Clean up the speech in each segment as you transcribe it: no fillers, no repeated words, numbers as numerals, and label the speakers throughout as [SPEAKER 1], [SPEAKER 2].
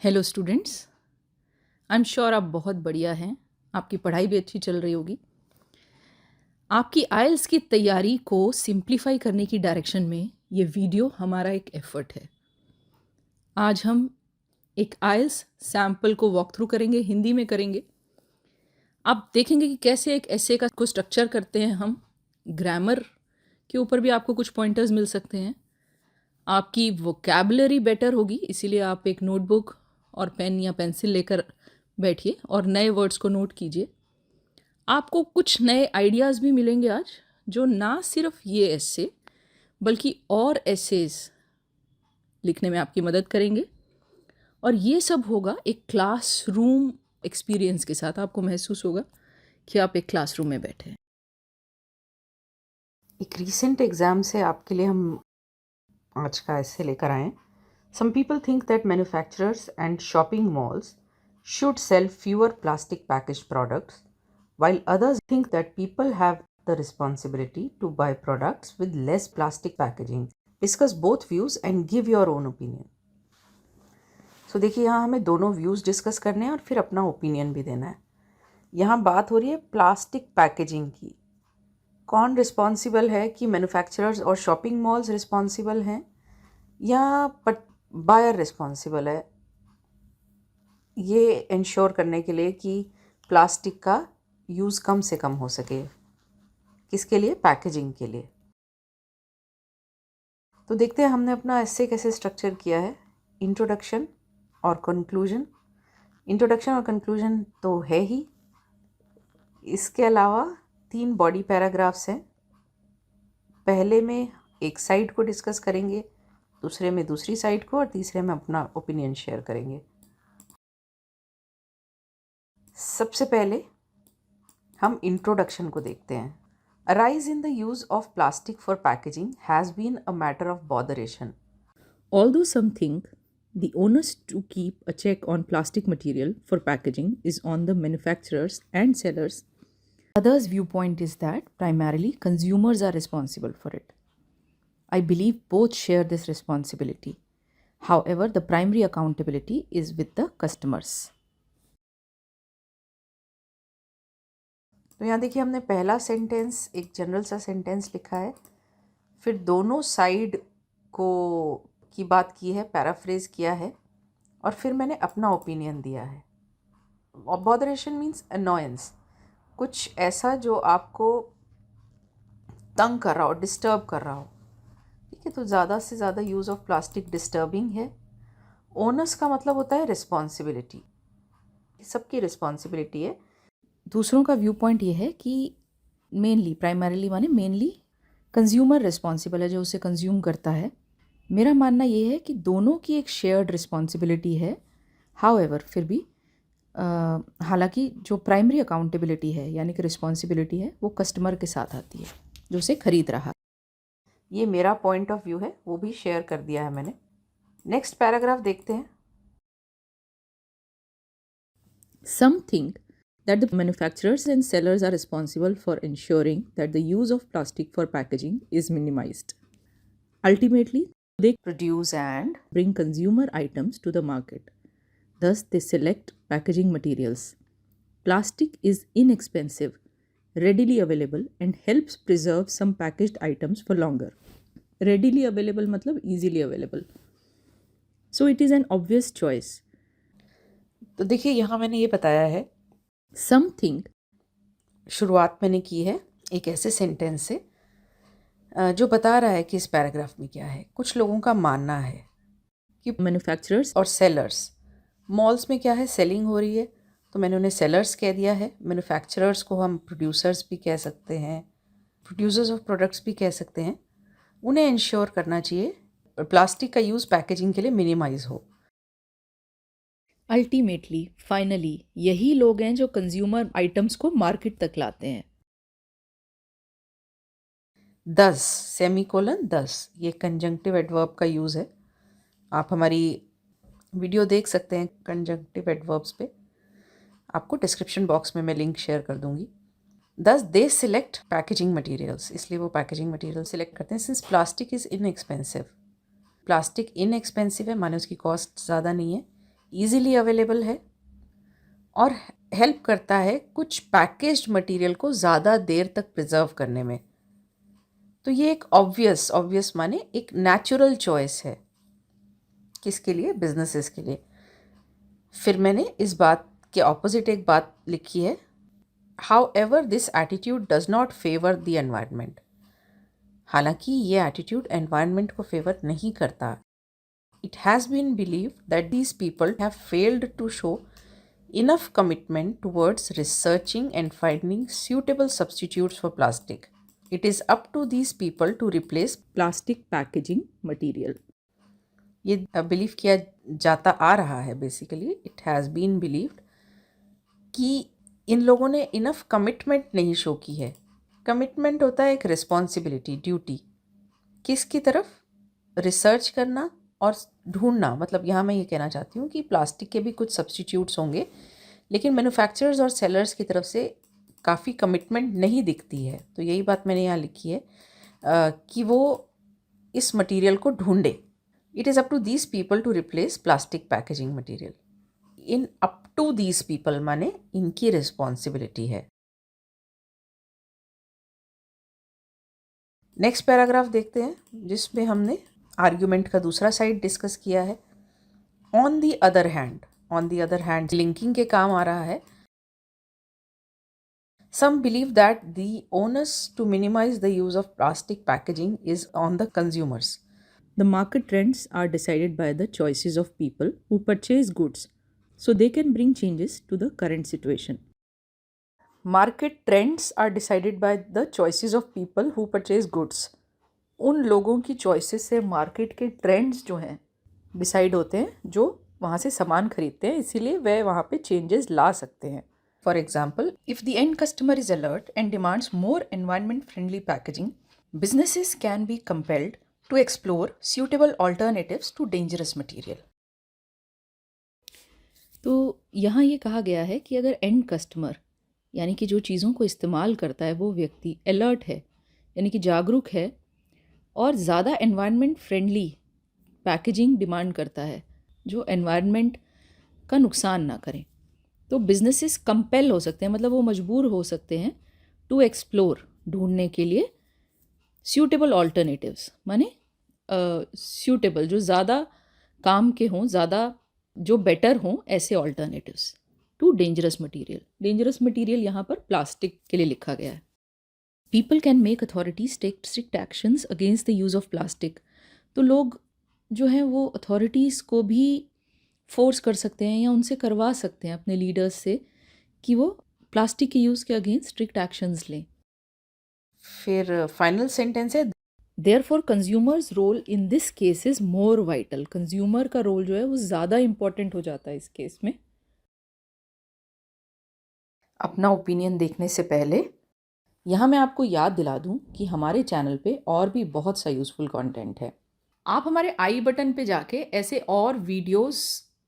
[SPEAKER 1] Hello students, I am sure आप बहुत बढ़िया हैं। आपकी पढ़ाई भी अच्छी चल रही होगी। आपकी आइल्स की तैयारी को सिंप्लीफाई करने की डायरेक्शन में ये वीडियो हमारा एक एफर्ट है। आज हम एक आइल्स सैम्पल को वॉक थ्रू करेंगे, हिंदी में करेंगे। आप देखेंगे कि कैसे एक ऐसे का को स्ट्रक्चर करते हैं हम। ग्रामर के ऊपर भी आपको कुछ पॉइंटर्स मिल सकते हैं। आपकी वोकैबुलरी बेटर होगी, इसीलिए आप एक नोटबुक और पेन या पेंसिल लेकर बैठिए और नए वर्ड्स को नोट कीजिए। आपको कुछ नए आइडियाज़ भी मिलेंगे आज, जो ना सिर्फ ये ऐसे बल्कि और एसेज लिखने में आपकी मदद करेंगे। और ये सब होगा एक क्लासरूम एक्सपीरियंस के साथ। आपको महसूस होगा कि आप एक क्लासरूम में बैठे हैं।
[SPEAKER 2] एक रीसेंट एग्ज़ाम से आपके लिए हम आज का ऐसे लेकर आए हैं। Some people think that manufacturers and shopping malls should sell fewer plastic packaged products, while others think that people have the responsibility to buy products with less plastic packaging. Discuss both views and give your own opinion. So देखिए, यहाँ हमें दोनों views discuss करने हैं और फिर अपना opinion भी देना है। यहाँ बात हो रही है प्लास्टिक पैकेजिंग की। कौन रिस्पॉन्सिबल है, कि मैन्युफैक्चरर्स और शॉपिंग मॉल्स रिस्पॉन्सिबल हैं या बायर रिस्पॉन्सिबल है, ये इंश्योर करने के लिए कि प्लास्टिक का यूज़ कम से कम हो सके। किसके लिए? पैकेजिंग के लिए। तो देखते हैं हमने अपना ऐसे कैसे स्ट्रक्चर किया है। इंट्रोडक्शन और कंक्लूजन। इंट्रोडक्शन और कंक्लूजन तो है ही, इसके अलावा 3 बॉडी पैराग्राफ्स हैं। पहले में एक साइड को डिस्कस करेंगे, दूसरे में दूसरी साइड को और तीसरे में अपना ओपिनियन शेयर करेंगे। सबसे पहले हम इंट्रोडक्शन को देखते हैं। A rise in the use of plastic for packaging has been a matter of botheration.
[SPEAKER 1] Although some think the onus to keep a check on plastic material for packaging is on the manufacturers and sellers, others' viewpoint is that primarily consumers are responsible for it. I believe both share this responsibility. However, the primary accountability is with the customers.
[SPEAKER 2] तो यहाँ देखिए, हमने पहला sentence एक general सा sentence लिखा है, फिर दोनों साइड को की बात की है, पैराफ्रेज किया है, और फिर मैंने अपना ओपिनियन दिया है। बॉदरेशन मीन्स अनोयंस, कुछ ऐसा जो आपको तंग कर रहा हो, डिस्टर्ब कर रहा हो। ठीक है, तो ज़्यादा से ज़्यादा यूज़ ऑफ प्लास्टिक डिस्टर्बिंग है। ओनस का मतलब होता है रिस्पॉन्सिबिलिटी, सबकी रिस्पॉन्सिबिलिटी है।
[SPEAKER 1] दूसरों का व्यू पॉइंट ये है कि मेनली, प्राइमरीली माने मेनली कंज्यूमर रिस्पॉन्सिबल है, जो उसे कंज्यूम करता है। मेरा मानना ये है कि दोनों की एक शेयर्ड रिस्पॉन्सिबिलिटी है। हाउएवर, फिर भी हालांकि जो प्राइमरी अकाउंटेबिलिटी है यानी कि रिस्पॉन्सिबिलिटी है, वो कस्टमर के साथ आती है जो उसे खरीद रहा।
[SPEAKER 2] ये मेरा पॉइंट ऑफ व्यू है, वो भी शेयर कर दिया है मैंने। नेक्स्ट पैराग्राफ देखते हैं।
[SPEAKER 1] Some think that the manufacturers and sellers are responsible for ensuring that the use of plastic for packaging is minimized. Ultimately, they
[SPEAKER 2] produce and
[SPEAKER 1] bring consumer items to the market. Thus, they select packaging materials. Plastic is inexpensive, readily available, and helps preserve some packaged items for longer. Readily available मतलब easily available. So, it is an obvious choice.
[SPEAKER 2] तो देखिए, यहाँ मैंने ये बताया है,
[SPEAKER 1] Something
[SPEAKER 2] शुरुआत मैंने की है एक ऐसे सेंटेंस से जो बता रहा है कि इस पैराग्राफ में क्या है। कुछ लोगों का मानना है कि
[SPEAKER 1] मैन्युफैक्चरर्स
[SPEAKER 2] और सेलर्स, मॉल्स में क्या है, सेलिंग हो रही है, तो मैंने उन्हें सेलर्स कह दिया है। मैन्युफैक्चरर्स को हम प्रोड्यूसर्स भी कह सकते हैं, प्रोड्यूसर्स ऑफ प्रोडक्ट्स भी कह सकते हैं। उन्हें इंश्योर करना चाहिए प्लास्टिक का यूज़ पैकेजिंग के लिए मिनिमाइज हो।
[SPEAKER 1] अल्टीमेटली, फाइनली यही लोग हैं जो कंज्यूमर आइटम्स को मार्केट तक लाते हैं।
[SPEAKER 2] 10 सेमीकोलन 10, ये कंजंक्टिव एडवर्ब का यूज़ है। आप हमारी वीडियो देख सकते हैं कंजंक्टिव एडवर्ब्स पे, आपको डिस्क्रिप्शन बॉक्स में मैं लिंक शेयर कर दूंगी। 10 दे सिलेक्ट पैकेजिंग मटेरियल्स, इसलिए वो पैकेजिंग मटेरियल सिलेक्ट करते हैं। Since plastic is inexpensive, plastic inexpensive है माने उसकी कॉस्ट ज़्यादा नहीं है, ईजिली अवेलेबल है और हेल्प करता है कुछ पैकेज्ड मटेरियल को ज़्यादा देर तक प्रिजर्व करने में। तो ये एक ऑब्वियस माने एक नेचुरल चॉइस है। किसके लिए? बिजनेसेस के लिए। फिर मैंने इस बात के ऑपोजिट एक बात लिखी है, however this attitude does not favour the environment. हालांकि ये एटीट्यूड एनवायरनमेंट को फेवर नहीं करता। It has been believed that these people have failed to show enough commitment towards researching and finding suitable substitutes for plastic. It is up to these people to replace
[SPEAKER 1] plastic packaging material.
[SPEAKER 2] ये believe किया जाता आ रहा है। Basically it has been believed कि इन लोगों ने इनफ कमिटमेंट नहीं शो की है। कमिटमेंट होता है एक रिस्पॉन्सिबिलिटी, ड्यूटी। किसकी तरफ? रिसर्च करना और ढूंढना। मतलब यहाँ मैं ये कहना चाहती हूँ कि प्लास्टिक के भी कुछ सब्स्टिट्यूट्स होंगे, लेकिन मैन्युफैक्चरर्स और सेलर्स की तरफ से काफ़ी कमिटमेंट नहीं दिखती है। तो यही बात मैंने यहाँ लिखी है कि वो इस मटेरियल को ढूंढे। It is up to these people to replace plastic packaging material. इन अप टू दीज पीपल माने इनकी रिस्पॉन्सिबिलिटी है। नेक्स्ट पैराग्राफ देखते हैं, जिसमें हमने आर्ग्यूमेंट का दूसरा साइड डिस्कस किया है। On the other hand linking के काम आ रहा है। Some believe that the onus to minimize the use of plastic packaging is on the consumers.
[SPEAKER 1] The market trends are decided by the choices of people who purchase goods, so they can bring changes to the current situation. Market trends are decided by the choices of people who purchase goods. उन लोगों की choices से market के trends जो हैं decide होते हैं, जो वहाँ से सामान खरीदते हैं, इसीलिए वह वहाँ पे चेंजेस ला सकते हैं। For example, if the end customer is alert and demands more environment-friendly packaging, businesses can be compelled to explore suitable alternatives to dangerous material. तो यहाँ ये कहा गया है कि अगर एंड कस्टमर यानी कि जो चीज़ों को इस्तेमाल करता है वो व्यक्ति अलर्ट है, यानी कि जागरूक है और ज़्यादा एनवायरनमेंट फ्रेंडली पैकेजिंग डिमांड करता है जो एनवायरनमेंट का नुकसान ना करें, तो बिजनेसेस कंपेल हो सकते हैं, मतलब वो मजबूर हो सकते हैं टू एक्सप्लोर, ढूंढने के लिए सूटेबल ऑल्टरनेटिव्स, माने सूटेबल जो ज़्यादा काम के हों, ज़्यादा जो बेटर हों, ऐसे alternatives to dangerous material. Dangerous material यहाँ पर प्लास्टिक के लिए लिखा गया है। People can make authorities take strict actions against the use of plastic. तो लोग जो हैं वो अथॉरिटीज़ को भी फोर्स कर सकते हैं या उनसे करवा सकते हैं अपने लीडर्स से कि वो प्लास्टिक के यूज़ के अगेंस्ट स्ट्रिक्ट एक्शंस लें।
[SPEAKER 2] फिर फाइनल सेंटेंस है,
[SPEAKER 1] therefore consumers role in this case is more vital. Consumer का रोल जो है वो ज़्यादा इम्पॉर्टेंट हो जाता है इस केस में। अपना ओपिनियन देखने से पहले यहाँ मैं आपको याद दिला दूँ कि हमारे चैनल पे और भी बहुत सा यूज़फुल कंटेंट है। आप हमारे आई बटन पे जाके ऐसे और वीडियोस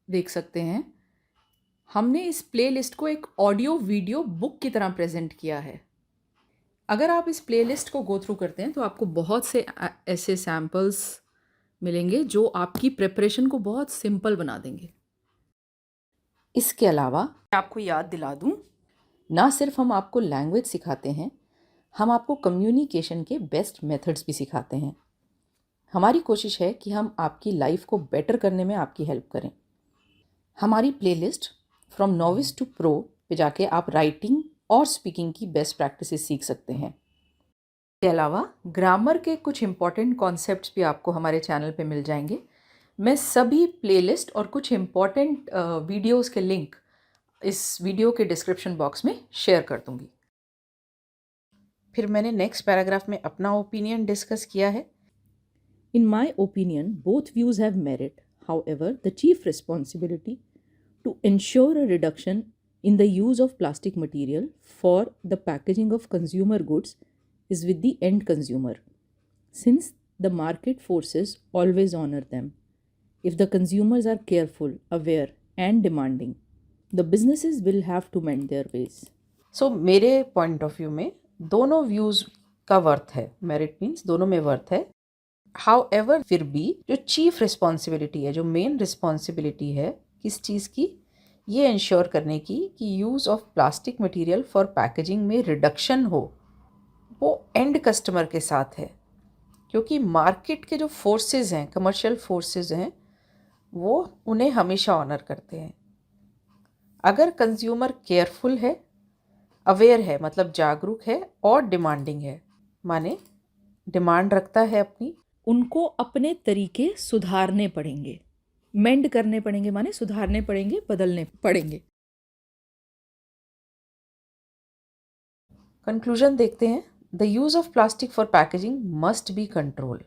[SPEAKER 1] देख सकते हैं। हमने इस प्लेलिस्ट को एक ऑडियो वीडियो बुक की तरह प्रेजेंट किया है। अगर आप इस प्लेलिस्ट को गो थ्रू करते हैं तो आपको बहुत से ऐसे सैम्पल्स मिलेंगे जो आपकी प्रिपरेशन को बहुत सिंपल बना देंगे। इसके अलावा मैं आपको याद दिला दूं, ना सिर्फ हम आपको लैंग्वेज सिखाते हैं, हम आपको कम्युनिकेशन के बेस्ट मेथड्स भी सिखाते हैं। हमारी कोशिश है कि हम आपकी लाइफ को बेटर करने में आपकी हेल्प करें। हमारी playlist from novice to pro पे जाके आप राइटिंग और स्पीकिंग की बेस्ट प्रैक्टिसेस सीख सकते हैं। इसके अलावा ग्रामर के कुछ इंपॉर्टेंट कॉन्सेप्ट्स भी आपको हमारे चैनल पे मिल जाएंगे। मैं सभी प्लेलिस्ट और कुछ इंपॉर्टेंट वीडियोस के लिंक इस वीडियो के डिस्क्रिप्शन बॉक्स में शेयर कर दूंगी।
[SPEAKER 2] फिर मैंने नेक्स्ट पैराग्राफ में अपना ओपिनियन डिस्कस किया है।
[SPEAKER 1] In my opinion, both views have merit. However, the chief responsibility to ensure a reduction in the use of plastic material for the packaging of consumer goods is with the end consumer, since the market forces always honor them. If the consumers are careful, aware, and demanding, the businesses will have to mend their ways.
[SPEAKER 2] So, मेरे point of view में दोनों views का worth है। Merit means दोनों में worth है। However फिर भी जो चीफ रिस्पॉन्सिबिलिटी है, जो मेन रिस्पॉन्सिबिलिटी है, किस चीज़ की? ये इंश्योर करने की कि use of plastic material for packaging में रिडक्शन हो, वो एंड कस्टमर के साथ है। क्योंकि मार्केट के जो फोर्सेस हैं, कमर्शियल फोर्सेस हैं, वो उन्हें हमेशा ऑनर करते हैं। अगर कंज्यूमर केयरफुल है, अवेयर है, मतलब जागरूक है और डिमांडिंग है, माने डिमांड रखता है अपनी,
[SPEAKER 1] उनको अपने तरीके सुधारने पड़ेंगे, मेंड करने पड़ेंगे, माने सुधारने पड़ेंगे, बदलने पड़ेंगे।
[SPEAKER 2] कंक्लूजन देखते हैं। The use of plastic for packaging must be control.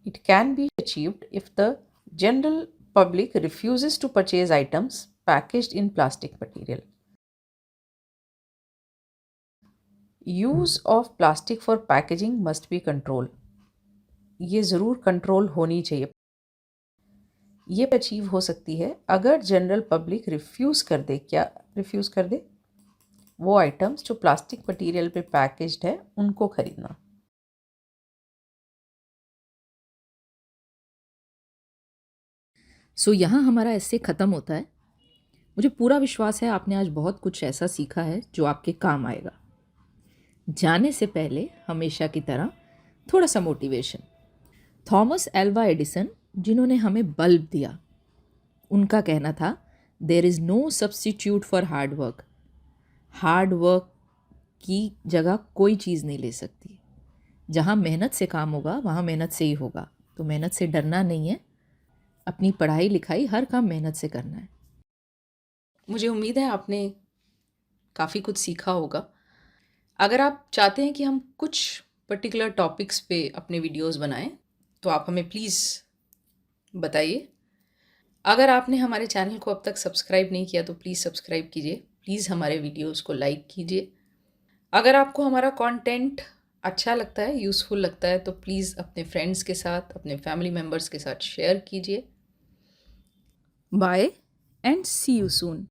[SPEAKER 2] It can be achieved if the general public refuses to purchase items packaged in plastic material. Use of plastic for packaging must be controlled. ये ज़रूर control होनी चाहिए। ये achieve हो सकती है अगर general public refuse कर दे। क्या रिफ्यूज़ कर दे? वो आइटम्स जो प्लास्टिक मटेरियल पे पैकेज्ड है उनको खरीदना।
[SPEAKER 1] सो यहाँ हमारा ऐसे ख़त्म होता है। मुझे पूरा विश्वास है आपने आज बहुत कुछ ऐसा सीखा है जो आपके काम आएगा। जाने से पहले हमेशा की तरह थोड़ा सा मोटिवेशन। थॉमस एल्वा एडिसन, जिन्होंने हमें बल्ब दिया, उनका कहना था, there is no substitute for hard work. Hard work की जगह कोई चीज़ नहीं ले सकती। जहाँ मेहनत से काम होगा वहाँ मेहनत से ही होगा। तो मेहनत से डरना नहीं है। अपनी पढ़ाई लिखाई हर काम मेहनत से करना है। मुझे उम्मीद है आपने काफ़ी कुछ सीखा होगा। अगर आप चाहते हैं कि हम कुछ पर्टिकुलर टॉपिक्स पे अपने वीडियोस बनाएं तो आप हमें प्लीज़ बताइए। अगर आपने हमारे चैनल को अब तक सब्सक्राइब नहीं किया तो प्लीज़ सब्सक्राइब कीजिए। प्लीज़ हमारे वीडियोस को लाइक कीजिए। अगर आपको हमारा कंटेंट अच्छा लगता है, यूज़फुल लगता है, तो प्लीज़ अपने फ्रेंड्स के साथ, अपने फैमिली मेम्बर्स के साथ शेयर कीजिए। Bye and see you soon.